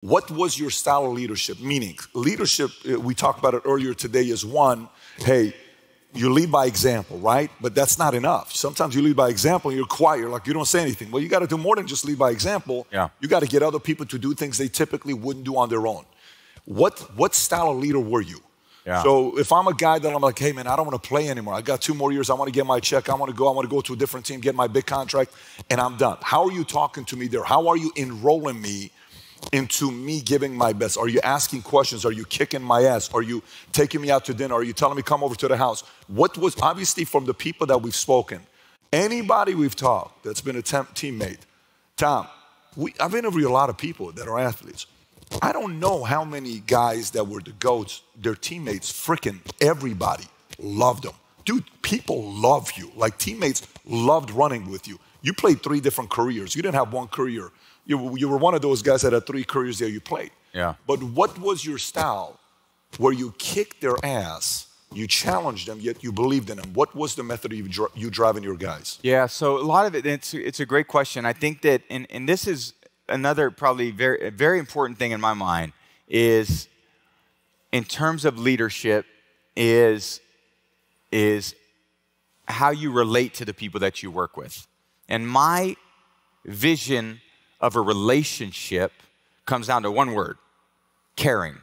What was your style of leadership? Meaning, leadership, we talked about it earlier today, is one, hey, you lead by example, right? But that's not enough. Sometimes you lead by example and you're quiet, you're like, you don't say anything. Well, you got to do more than just lead by example. Yeah. You got to get other people to do things they typically wouldn't do on their own. What style of leader were you? Yeah. So if I'm a guy that I'm like, hey man, I don't want to play anymore. I got 2 more years. I want to get my check. I want to go to a different team, get my big contract, and I'm done. How are you talking to me there? How are you enrolling me into me giving my best? Are you asking questions? Are you kicking my ass? Are you taking me out to dinner? Are you telling me come over to the house? What was, obviously from the people that we've spoken, anybody we've talked that's been a teammate, Tom, I've interviewed a lot of people that are athletes. I don't know how many guys that were the GOATs, their teammates, freaking everybody loved them. Dude, people love you. Like teammates loved running with you. You played 3 different careers. You didn't have one career. You were one of those guys that had 3 careers there you played. Yeah. But what was your style where you kicked their ass, you challenged them, yet you believed in them? What was the method you driving your guys? Yeah, so a lot of it, it's a great question. I think that, and this is another probably very important thing in my mind, is in terms of leadership is how you relate to the people that you work with. And my vision of a relationship comes down to one word: caring.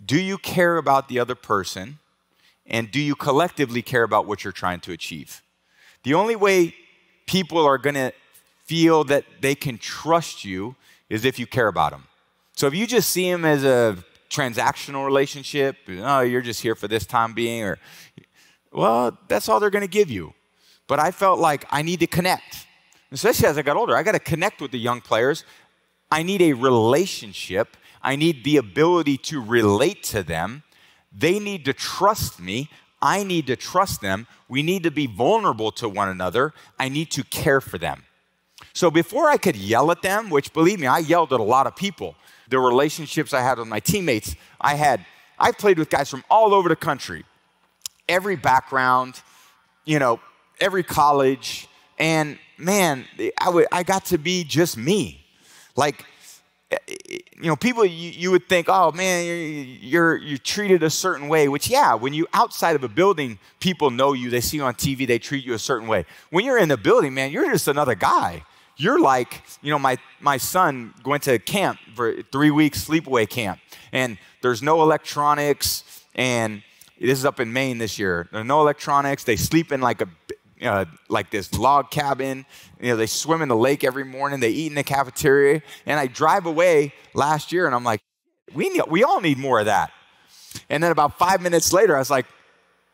Do you care about the other person, and do you collectively care about what you're trying to achieve? The only way people are going to feel that they can trust you is if you care about them. So if you just see them as a transactional relationship, oh, you're just here for this time being, or, well, that's all they're going to give you. But I felt like I need to connect. Especially as I got older, I got to connect with the young players. I need a relationship. I need the ability to relate to them. They need to trust me. I need to trust them. We need to be vulnerable to one another. I need to care for them. So before I could yell at them, which believe me, I yelled at a lot of people. The relationships I had with my teammates, I played with guys from all over the country, every background, every college. And man, I got to be just me. Like, people, you would think, oh man, you're treated a certain way, which yeah, when you outside of a building, people know you, they see you on TV, they treat you a certain way. When you're in the building, man, you're just another guy. You're like, my son went to camp for 3 weeks, sleepaway camp, and there's no electronics, and this is up in Maine this year. There's no electronics. They sleep in like this log cabin. They swim in the lake every morning. They eat in the cafeteria. And I drive away last year, and I'm like, we all need more of that. And then about 5 minutes later, I was like,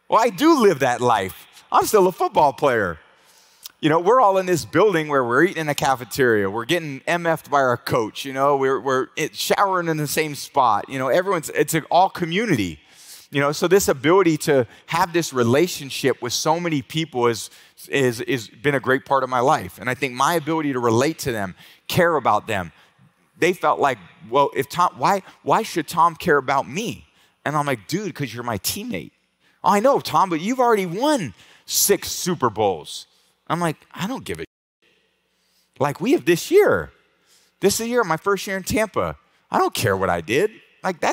well, I do live that life. I'm still a football player. We're all in this building where we're eating in a cafeteria. We're getting MF'd by our coach. We're showering in the same spot. It's an all community. So this ability to have this relationship with so many people is been a great part of my life. And I think my ability to relate to them, care about them, they felt like, well, if Tom, why should Tom care about me? And I'm like, dude, because you're my teammate. Oh, I know, Tom, but you've already won 6 Super Bowls. I'm like, I don't give a like we have this year. This is the year, my first year in Tampa. I don't care what I did. Like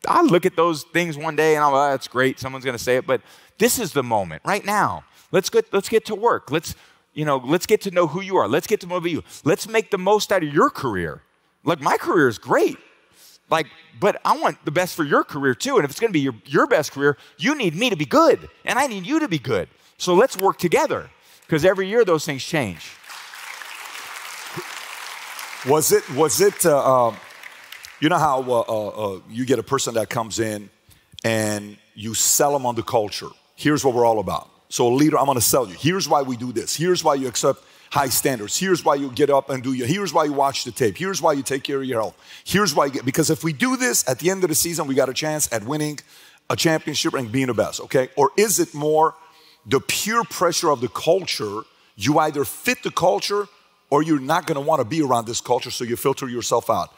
I look at those things one day and I'm like, oh, that's great. Someone's going to say it, but this is the moment right now. Let's get to work. Let's get to know who you are. Let's get to know you. Let's make the most out of your career. Like my career is great. But I want the best for your career too. And if it's going to be your best career, you need me to be good and I need you to be good. So let's work together because every year those things change. Was it you know how you get a person that comes in and you sell them on the culture. Here's what we're all about. So a leader, I'm going to sell you. Here's why we do this. Here's why you accept high standards. Here's why you get up and here's why you watch the tape. Here's why you take care of your health. Here's why because if we do this, at the end of the season, we got a chance at winning a championship and being the best, okay? Or is it more the pure pressure of the culture? You either fit the culture or you're not going to want to be around this culture, so you filter yourself out.